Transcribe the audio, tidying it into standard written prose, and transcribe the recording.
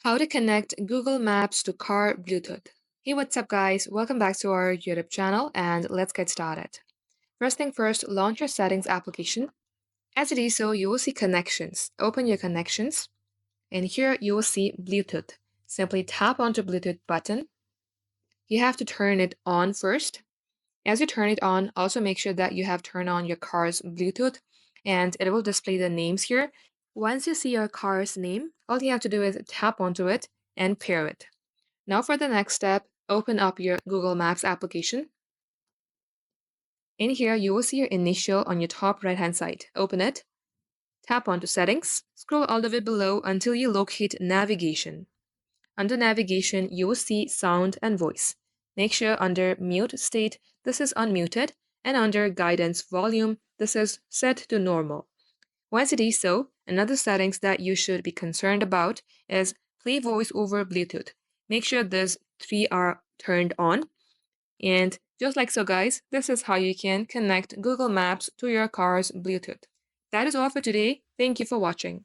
How to connect Google Maps to car Bluetooth. Hey, what's up, guys? Welcome back to our YouTube channel and let's get started. First thing first, launch your settings application. As you do so, you will see connections. Open your connections and here you will see Bluetooth. Simply tap onto Bluetooth button. You have to turn it on first. As you turn it on, also make sure that you have turned on your car's Bluetooth and it will display the names here. Once you see your car's name, all you have to do is tap onto it and pair it. Now for the next step, open up your Google Maps application. In here, you will see your initial on your top right-hand side. Open it, tap onto Settings, scroll all the way below until you locate Navigation. Under Navigation, you will see Sound and Voice. Make sure under Mute State, this is unmuted, and under Guidance Volume, this is set to normal. Once it is so, another settings that you should be concerned about is Play Voice over Bluetooth. Make sure these three are turned on. And just like so, guys, this is how you can connect Google Maps to your car's Bluetooth. That is all for today. Thank you for watching.